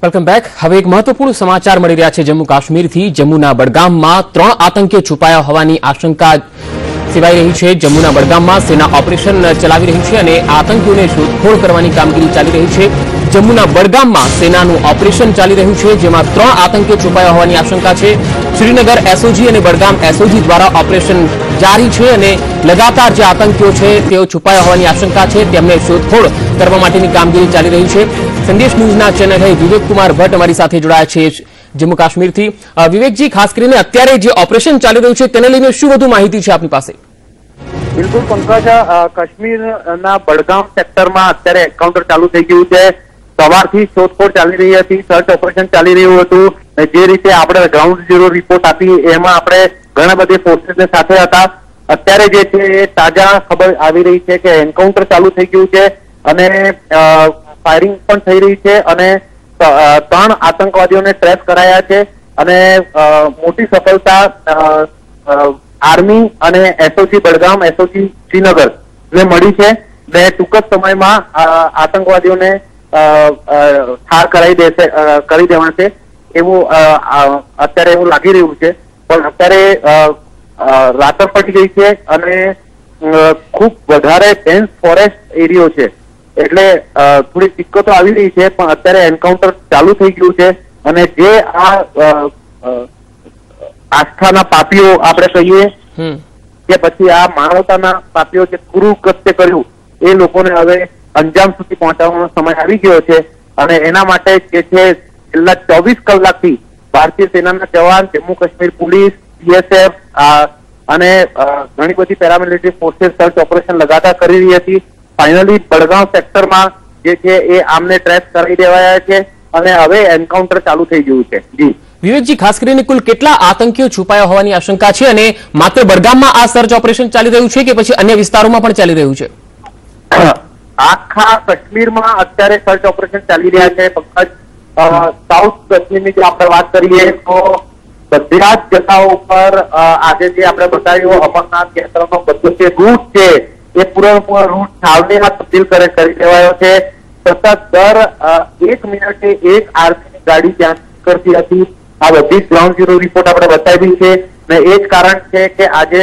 Welcome back. હવે એક મહત્વપૂર્ણ સમાચાર મળી રહ્યા છે જમ્મુ કાશ્મીરથી। જમ્મુના બડગામમાં 3 આતંકીઓ છુપાયા હોવાની આશંકા સેવાઈ રહી છે। જમ્મુના બડગામમાં સેના ઓપરેશન ચલાવી રહી છે અને આતંકીઓને શોધખોળ કરવાની કામગીરી ચાલી રહી છે। જમ્મુના બડગામમાં સેનાનું ઓપરેશન ચાલી રહ્યું છે, જેમાં 3 આતંકીઓ છુપાયા હોવાની આશંકા છે। શ્રીનગર એસઓજી અને બડગામ એસઓજી દ્વારા ઓપરેશન જારી છે અને લગાતાર જે આતંકીઓ છે તેઓ છુપાયા હોવાની આશંકા છે, તેમને શોધખોળ કરવા માટેની કામગીરી ચાલી રહી છે। સંદેશ ન્યૂઝના ચેનલ વિવેક કુમાર ભટ્ટ અમારી સાથે જોડાયા છે જમ્મુ કાશ્મીરથી। વિવેકજી, ખાસ કરીને અત્યારે જે ઓપરેશન ચાલી રહ્યું છે તેને લઈને શું વધુ માહિતી છે આપની પાસે? બિલકુલ પંકજ, કાશ્મીરના બડગામ સેક્ટરમાં અત્યારે એન્કાઉન્ટર ચાલુ થઈ ગયું છે। સવારથી શોધખોળ ચાલી રહી હતી, સર્ચ ઓપરેશન ચાલી રહ્યું હતું। જે રીતે આપણે ગ્રાઉન્ડ ઝીરો રિપોર્ટ આપી એમાં આપણે ઘણા બધી ફોર્સીસને સાથે હતા। અત્યારે જે છે એ તાજા ખબર આવી રહી છે કે એન્કાઉન્ટર ચાલુ થઈ ગયું છે અને ફાયરિંગ પણ થઈ રહી છે અને 3 આતંકવાદીઓને ટ્રેસ કરાયા છે અને મોટી સફળતા આર્મી અને એસઓજી બડગામ, એસઓજી શ્રીનગર ને મળી છે ને ટૂંક જ સમયમાં આતંકવાદીઓને ઠાર કરી દેવાશે એવું અત્યારે એવું લાગી રહ્યું છે। પણ અત્યારે રાત પડી ગઈ છે અને ખૂબ વધારે ડેન્સ ફોરેસ્ટ એરિયો છે, એટલે થોડી દિક્કતો આવી રહી છે। પણ અત્યારે એન્કાઉન્ટર ચાલુ થઈ ગયું છે અને જે આ આસ્થાના પાપીઓ આપણે કહીએ કે પછી આ માનવતાના પાપીઓ જે ક્રૂર કૃત્ય કર્યું એ લોકોને હવે અંજામ સુધી પહોંચાડવાનો સમય આવી ગયો છે અને એના માટે જે છે છેલ્લા 24 કલાકથી ભારતીય સેનાના જવાન, જમ્મુ કાશ્મીર પોલીસ, બીએસએફ અને ઘણી બધી પેરામિલિટરી ફોર્सेस સર્ચ ઓપરેશન લગાતાર કરી રહી હતી। ફાઇનલી બડગામ સેક્ટરમાં જે છે એ આમને ટ્રેસ કરી દેવાયા છે અને હવે એન્કાઉન્ટર ચાલુ થઈ ગયું છે। જી વિવેકજી, ખાસ કરીને કુલ કેટલા આતંકીઓ છુપાયા હોવાની આશંકા છે અને માત્ર બડગામમાં આ સર્ચ ઓપરેશન ચાલી રહ્યું છે કે પછી અન્ય વિસ્તારોમાં પણ ચાલી રહ્યું છે? આખા કાશ્મીરમાં અત્યારે સર્ચ ઓપરેશન ચાલી રહ્યા છે। પંકજ, સાઉથ કાશ્મીરની જો આપણે વાત કરીએ તો બધા જ જગ્યાઓ ઉપર આજે જે આપણે બતાવ્યું અમરનાથ યાત્રાનો બધો જે રૂટ છે એ પૂરેપૂરો રૂટ છાવણીમાં તબદીલ કરી દેવાયો છે। સતત દર 1 મિનિટે એક આર્મીની ગાડી ત્યાં કરતી હતી। આ બધી ગ્રાઉન્ડ ઝીરો રિપોર્ટ આપણે બતાવી છે ને એ જ કારણ છે કે આજે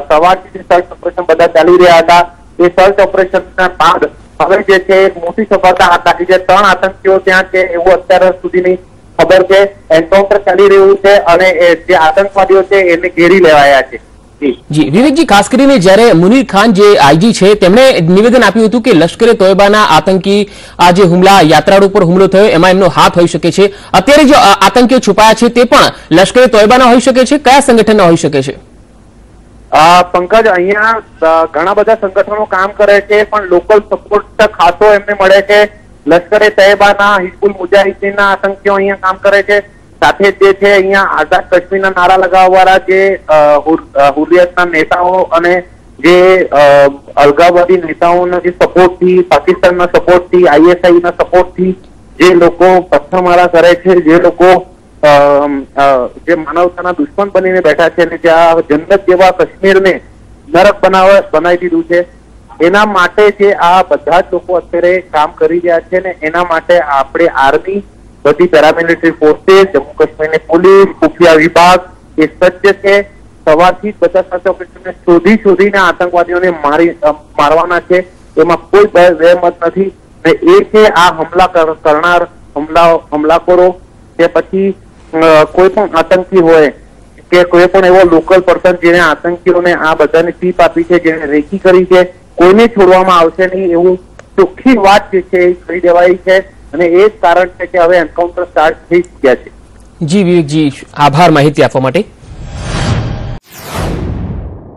સવારથી સર્ચ ઓપરેશન બધા ચાલી રહ્યા હતા। એ સર્ચ ઓપરેશનના બાદ હવે જે છે એક મોટી સફળતા હાથ લાગી છે। 3 આતંકીઓ ત્યાં છે એવું અત્યાર સુધીની ખબર છે। એન્કાઉન્ટર ચાલી રહ્યું છે અને જે આતંકવાદીઓ છે એને ઘેરી લેવાયા છે। જી વિવેકજી, ખાસ કરીને જ્યારે મુનીર ખાન જે આઈજી છે તેમણે નિવેદન આપ્યું હતું કે લશ્કરે તોયબાના આતંકી આ જે હુમલા યાત્રાળુ પર હુમલો થયો એમાં એમનો હાથ હોઈ શકે છે। અત્યારે જે આતંકીઓ છુપાયા છે તે પણ લશ્કરે તોયબાના હોઈ શકે છે? કયા સંગઠનના હોઈ શકે છે? પંકજ, અહીંયા ઘણા બધા સંગઠનો કામ કરે છે પણ લોકલ સપોર્ટ ખાસો એમને મળે છે। લશ્કરે તૈયબાના, હિઝબુલ મુજાહિદીનના આતંકીઓ અહીંયા કામ કરે છે। સાથે જે છે અહીંયા આઝાદ કાશ્મીરના નારા લગાવવાવાળા જે હુરિયતના નેતાઓ અને જે અલગાવવાદી નેતાઓના જે સપોર્ટથી, પાકિસ્તાનના સપોર્ટથી, આઈએસઆઈના સપોર્ટથી જે લોકો પથ્થરમારા કરે છે, જે લોકો જે માનવતાના દુશ્મન બનીને બેઠા છે અને જ્યાં જન્નત જેવા કાશ્મીરને નરક બનાવી દીધું છે, એના માટે જે આ બધા જ લોકો અત્યારે કામ કરી રહ્યા છે ને એના માટે આપણે આર્મી, બધી પેરામિલિટરી ફોર્सेस, જમ્મુ કાશ્મીરની પોલીસ, ખુફિયા વિભાગ એ સજ્જ છે। સવારથી જ બધા સર્ચ ઓપરેશનને શોધીને આતંકવાદીઓને મારવાના છે, એમાં કોઈ વહેમત નથી। ને એ છે આ હુમલા કરનાર હુમલાખોરો કે પછી કોઈ પણ આતંકી હોય કે કોઈ પણ એવો લોકલ પર્સન જેને આતંકીઓને આ બધાની ટીપ આપી છે, જેને રેકી કરી છે, કોઈને છોડવામાં આવશે નહીં એવું ચોખ્ખી વાત જે છે એ કરી દેવાઈ છે અને એ જ કારણ છે કે હવે એન્કાઉન્ટર સ્ટાર્ટ થઈ ગયા છે। જી વિવેકજી, આભાર માહિતી આપવા માટે।